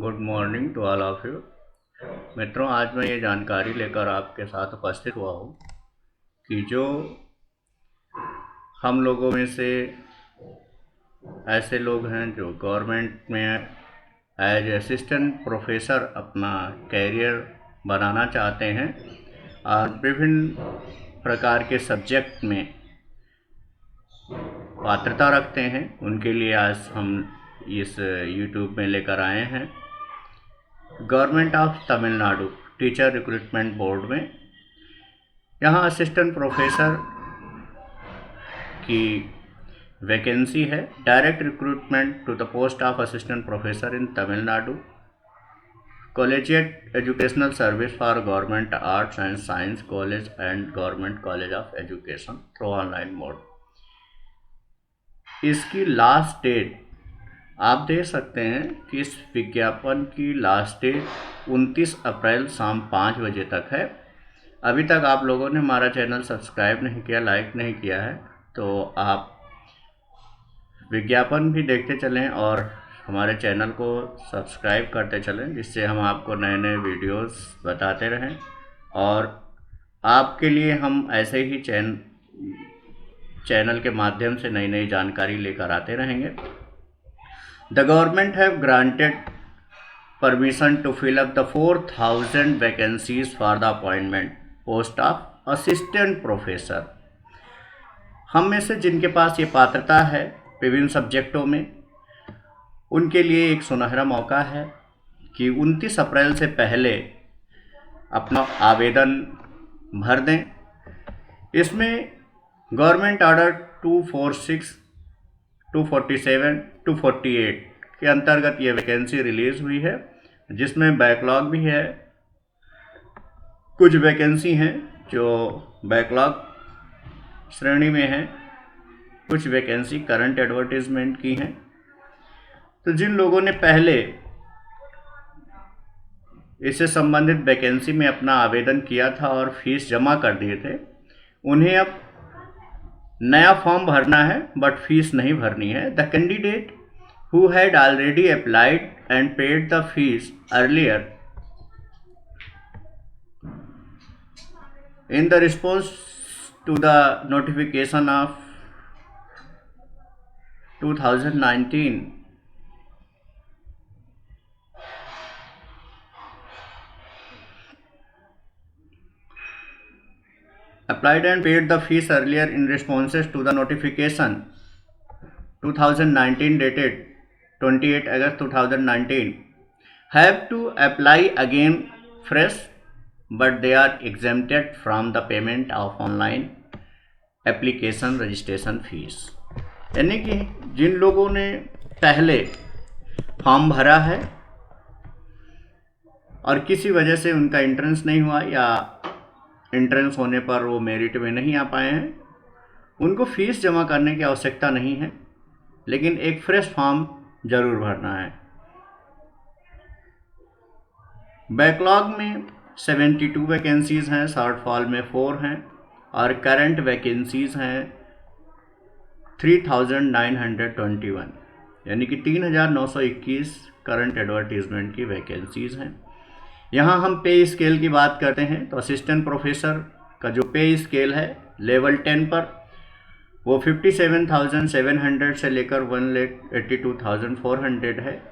Good morning to all of you. मित्रों, आज मैं ये जानकारी लेकर आपके साथ उपस्थित हुआ हूँ कि जो हम लोगों में से ऐसे लोग हैं जो गवर्नमेंट में एज असिस्टेंट प्रोफेसर अपना कैरियर बनाना चाहते हैं और विभिन्न प्रकार के सब्जेक्ट में पात्रता रखते हैं, उनके लिए आज हम इस यूट्यूब में लेकर आए हैं। Government of Tamil Nadu teacher recruitment board में यहाँ असिस्टेंट प्रोफेसर की वैकेंसी है। Direct recruitment to the post of assistant professor in Tamil Nadu. Collegiate educational service for government arts and science college and government college of education through online mode. इसकी last date आप देख सकते हैं कि इस विज्ञापन की लास्ट डेट 29 अप्रैल शाम 5 बजे तक है। अभी तक आप लोगों ने हमारा चैनल सब्सक्राइब नहीं किया, लाइक नहीं किया है, तो आप विज्ञापन भी देखते चलें और हमारे चैनल को सब्सक्राइब करते चलें, जिससे हम आपको नए नए वीडियोस बताते रहें और आपके लिए हम ऐसे ही चैनल के माध्यम से नई नई जानकारी लेकर आते रहेंगे। The government have granted permission to fill up the 4,000 vacancies for the appointment post of assistant professor। हम में से जिनके पास ये पात्रता है विभिन्न सब्जेक्टों में, उनके लिए एक सुनहरा मौका है कि 29 अप्रैल से पहले अपना आवेदन भर दें। इसमें गवर्नमेंट ऑर्डर 246, 247, 248 के अंतर्गत ये वैकेंसी रिलीज़ हुई है, जिसमें बैकलॉग भी है। कुछ वैकेंसी हैं जो बैकलॉग श्रेणी में हैं, कुछ वैकेंसी करंट एडवर्टीजमेंट की हैं। तो जिन लोगों ने पहले इससे संबंधित वैकेंसी में अपना आवेदन किया था और फीस जमा कर दिए थे, उन्हें अब नया फॉर्म भरना है, बट फीस नहीं भरनी है। The candidate who had already applied and paid the fees earlier in the response to the notification of 2019 applied and paid the fees earlier in responses to the notification 2019 dated 28 August 2019 have to apply again fresh, but they are exempted from the payment of online application registration fees। यानी कि जिन लोगों ने पहले form भरा है और किसी वजह से उनका एंट्रेंस नहीं हुआ या एंट्रेंस होने पर वो मेरिट में नहीं आ पाए हैं, उनको फीस जमा करने की आवश्यकता नहीं है, लेकिन एक फ्रेश फॉर्म ज़रूर भरना है। बैकलॉग में 72 वैकेंसीज़ हैं, शॉर्ट फॉल में 4 हैं और करंट वैकेंसीज़ हैं 3,921, यानी कि 3,921 करंट एडवर्टीजमेंट की वैकेंसीज़ हैं। यहाँ हम पे स्केल की बात करते हैं तो असिस्टेंट प्रोफेसर का जो पे स्केल है लेवल 10 पर वो 57,700 से लेकर 1,82,400 है,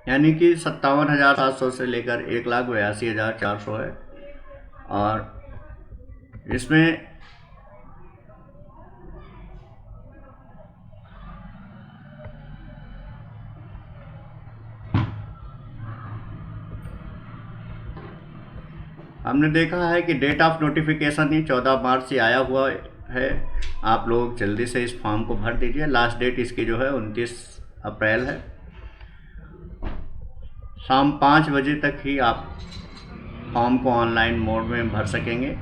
यानी कि 57,700 से लेकर 1,82,400 है। और इसमें हमने देखा है कि डेट ऑफ नोटिफिकेशन ही 14 मार्च से आया हुआ है। आप लोग जल्दी से इस फॉर्म को भर दीजिए। लास्ट डेट इसकी जो है 29 अप्रैल है। शाम 5 बजे तक ही आप फॉर्म को ऑनलाइन मोड में भर सकेंगे।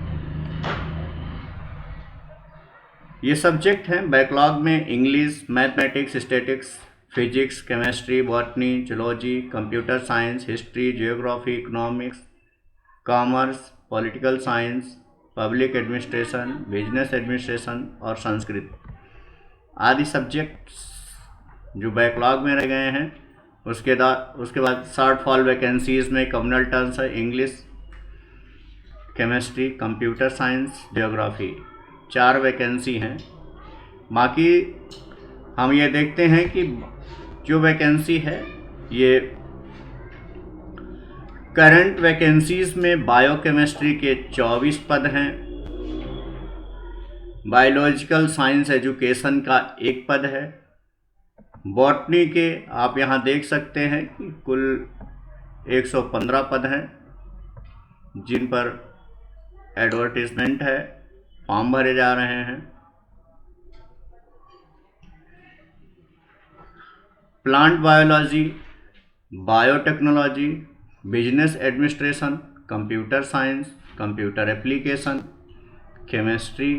ये सब्जेक्ट हैं बैकलॉग में English, mathematics, statics, physics, chemistry, botany, zoology, computer science, history, geography, economics, commerce, political science, public administration, business administration और संस्कृत आदि सब्जेक्ट्स जो बैकलॉग में रह गए हैं उसके बाद शॉर्ट फॉल वैकेंसीज़ में कम्युनल टर्म्स है English, chemistry, computer science, geography, 4 vacancy हैं। बाकी हम ये देखते हैं कि जो वैकेंसी है ये करंट वैकेंसीज़ में बायोकेमिस्ट्री के 24 पद हैं, बायोलॉजिकल साइंस एजुकेशन का 1 पद है, बॉटनी के आप यहाँ देख सकते हैं कि कुल 115 पद हैं जिन पर एडवर्टीजमेंट है, फॉर्म भरे जा रहे हैं। Plant biology, biotechnology, business administration, computer science, computer application, chemistry,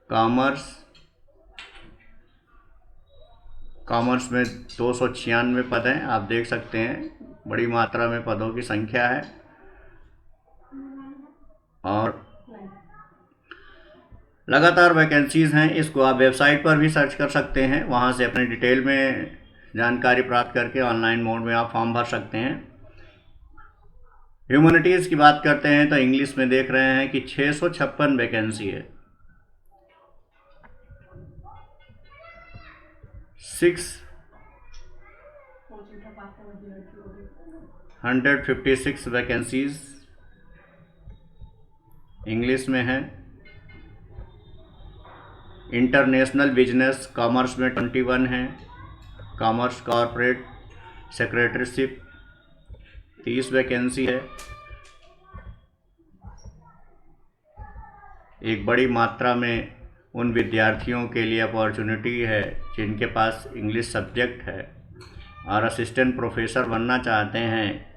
commerce में 296 पद हैं। आप देख सकते हैं बड़ी मात्रा में पदों की संख्या है। और लगातार वैकेंसीज़ हैं, इसको आप वेबसाइट पर भी सर्च कर सकते हैं, वहाँ से अपने डिटेल में जानकारी प्राप्त करके ऑनलाइन मोड में आप फॉर्म भर सकते हैं। ह्यूमैनिटीज़ की बात करते हैं तो इंग्लिश में देख रहे हैं कि 656 वैकेंसी है। 656 वैकेंसीज इंग्लिश में है। इंटरनेशनल बिजनेस कॉमर्स में 21 है। कॉमर्स कॉर्पोरेट सेक्रेटरीशिप 30 वैकेंसी है। एक बड़ी मात्रा में उन विद्यार्थियों के लिए अपॉर्चुनिटी है जिनके पास इंग्लिश सब्जेक्ट है और असिस्टेंट प्रोफेसर बनना चाहते हैं।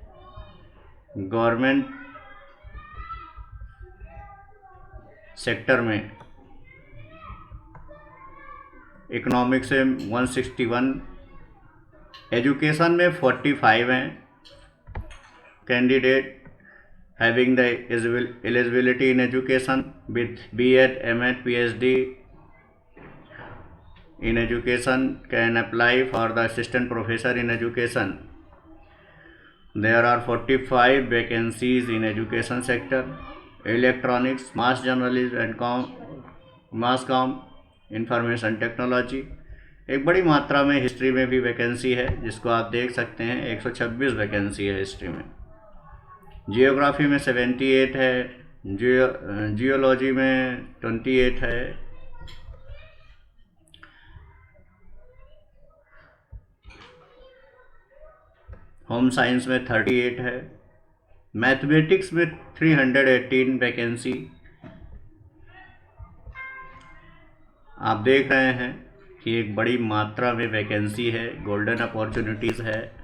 गवर्नमेंट सेक्टर में इकोनॉमिक्स से 161, एजुकेशन में 45 हैं। Candidate having the eligibility in education with B.Ed, M.Ed, PhD in education can apply for the assistant professor in education. There are 45 vacancies in education sector, electronics, mass journalism and mass comm, information technology। एक बड़ी मात्रा में history में भी vacancy है जिसको आप देख सकते हैं, 126 वैकेंसी है हिस्ट्री में। जियोग्राफी में 78 है, जियोलॉजी में 28 है, होम साइंस में 38 है, मैथमेटिक्स में 318 वैकेंसी। आप देख रहे हैं कि एक बड़ी मात्रा में वैकेंसी है, गोल्डन अपॉर्चुनिटीज़ है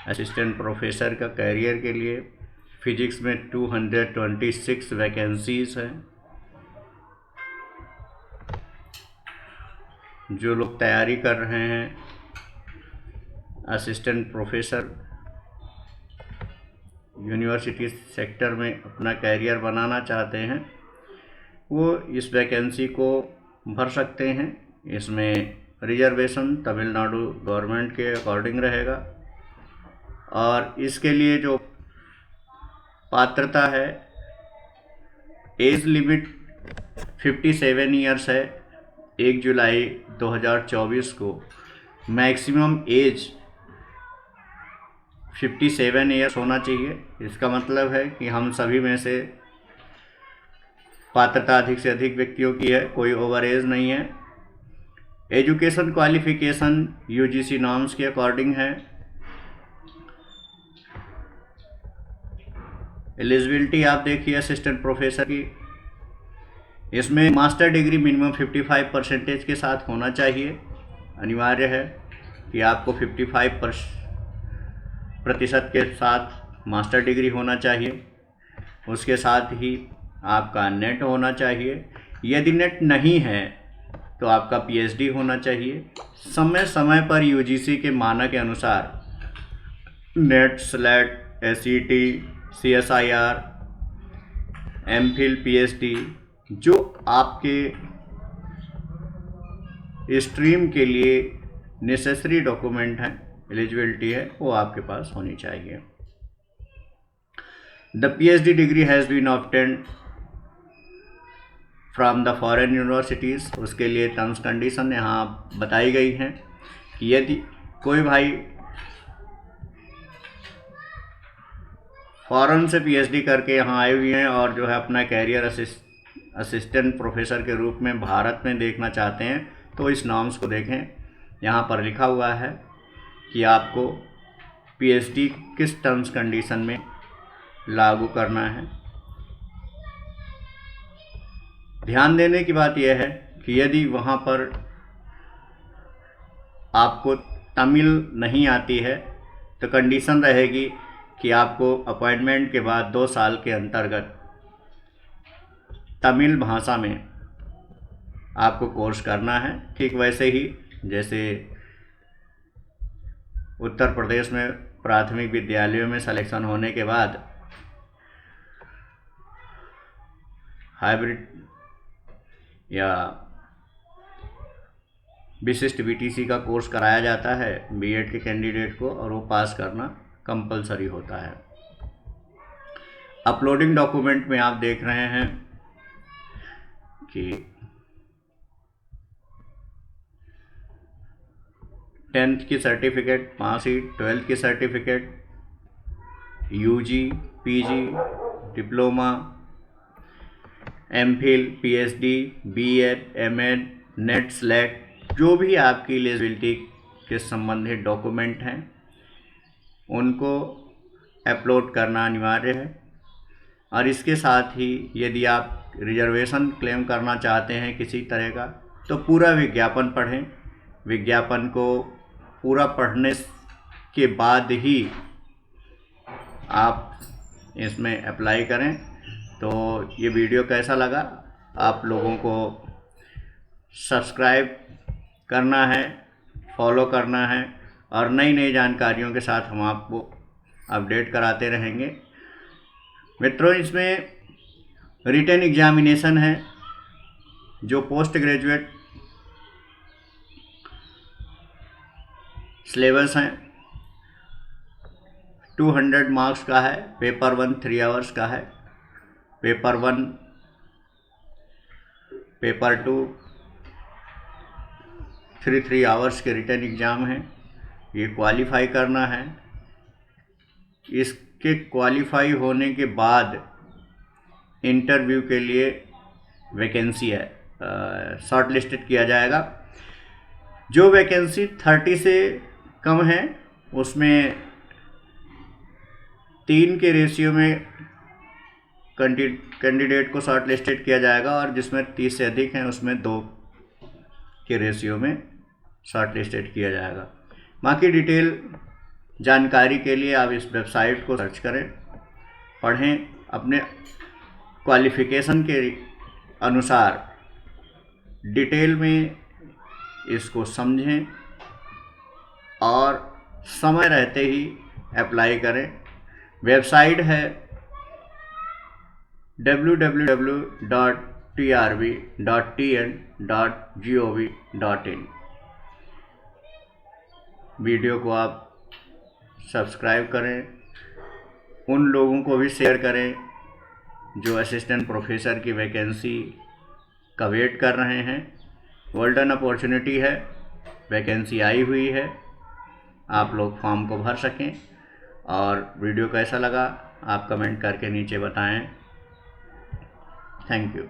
असिस्टेंट प्रोफेसर का कैरियर के लिए। फिजिक्स में 226 वैकेंसीज हैं। जो लोग तैयारी कर रहे हैं असिस्टेंट प्रोफेसर यूनिवर्सिटी सेक्टर में अपना कैरियर बनाना चाहते हैं, वो इस वैकेंसी को भर सकते हैं। इसमें रिजर्वेशन तमिलनाडु गवर्नमेंट के अकॉर्डिंग रहेगा और इसके लिए जो पात्रता है, एज लिमिट 57 ईयर्स है 1 जुलाई 2024 को। मैक्सिमम एज 57 ईयर्स होना चाहिए। इसका मतलब है कि हम सभी में से पात्रता अधिक से अधिक व्यक्तियों की है, कोई ओवर एज नहीं है। एजुकेशन क्वालिफिकेशन यूजीसी नॉर्म्स के अकॉर्डिंग है। एलिजिबिलिटी आप देखिए असिस्टेंट प्रोफेसर की, इसमें मास्टर डिग्री मिनिमम 55% के साथ होना चाहिए। अनिवार्य है कि आपको 55% के साथ मास्टर डिग्री होना चाहिए। उसके साथ ही आपका नेट होना चाहिए। यदि नेट नहीं है तो आपका पीएचडी होना चाहिए। समय समय पर यूजीसी के मानक के अनुसार net, slate, SET, CSIR, MPhil, PhD जो आपके स्ट्रीम के लिए नेसेसरी डॉक्यूमेंट है, एलिजिबिलिटी है, वो आपके पास होनी चाहिए। The PhD degree has been obtained from the foreign universities, उसके लिए टर्म्स कंडीशन यहाँ बताई गई हैं कि यदि कोई भाई फॉरेन से PhD करके यहाँ आए हुए हैं और जो है अपना कैरियर असिस्टेंट प्रोफेसर के रूप में भारत में देखना चाहते हैं, तो इस नॉर्म्स को देखें। यहाँ पर लिखा हुआ है कि आपको PhD किस टर्म्स कंडीशन में लागू करना है। ध्यान देने की बात यह है कि यदि वहाँ पर आपको तमिल नहीं आती है तो कंडीशन रहेगी कि आपको अपॉइंटमेंट के बाद 2 साल के अंतर्गत तमिल भाषा में आपको कोर्स करना है। ठीक वैसे ही जैसे उत्तर प्रदेश में प्राथमिक विद्यालयों में सिलेक्शन होने के बाद हाइब्रिड या विशिष्ट BTC का कोर्स कराया जाता है B.Ed के कैंडिडेट को, और वो पास करना कंपलसरी होता है। अपलोडिंग डॉक्यूमेंट में आप देख रहे हैं कि 10th की सर्टिफिकेट, मार्कशीट, 12th की certificate, UG, PG, diploma, MPhil, PhD, B.Ed, M.Ed, net, slate, जो भी आपकी एलिजिबिलिटी के संबंधित डॉक्यूमेंट हैं उनको अपलोड करना अनिवार्य है। और इसके साथ ही यदि आप रिजर्वेशन क्लेम करना चाहते हैं किसी तरह का, तो पूरा विज्ञापन पढ़ें। विज्ञापन को पूरा पढ़ने के बाद ही आप इसमें अप्लाई करें। तो ये वीडियो कैसा लगा, आप लोगों को सब्सक्राइब करना है, फॉलो करना है, और नई नई जानकारियों के साथ हम आपको अपडेट कराते रहेंगे। मित्रों, इसमें रिटन एग्जामिनेशन है जो पोस्ट ग्रेजुएट सिलेबस हैं, 200 मार्क्स का है। पेपर 1 3 आवर्स का है, पेपर 1, पेपर 2 3 आवर्स के रिटन एग्ज़ाम हैं। ये क्वालिफाई करना है। इसके क्वालिफाई होने के बाद इंटरव्यू के लिए वैकेंसी है, शॉर्ट लिस्टेड किया जाएगा। जो वैकेंसी 30 से कम है उसमें 3 के रेशियो में कैंडिडेट को शॉर्ट लिस्टेड किया जाएगा, और जिसमें 30 से अधिक हैं उसमें 2 के रेशियो में शॉर्ट लिस्टेड किया जाएगा। बाकी डिटेल जानकारी के लिए आप इस वेबसाइट को सर्च करें, पढ़ें, अपने क्वालिफ़िकेशन के अनुसार डिटेल में इसको समझें और समय रहते ही अप्लाई करें। वेबसाइट है www.trb.tn.gov.in। वीडियो को आप सब्सक्राइब करें, उन लोगों को भी शेयर करें जो असिस्टेंट प्रोफेसर की वैकेंसी का वेट कर रहे हैं। गोल्डन अपॉर्चुनिटी है, वैकेंसी आई हुई है, आप लोग फॉर्म को भर सकें। और वीडियो कैसा लगा आप कमेंट करके नीचे बताएं। Thank you.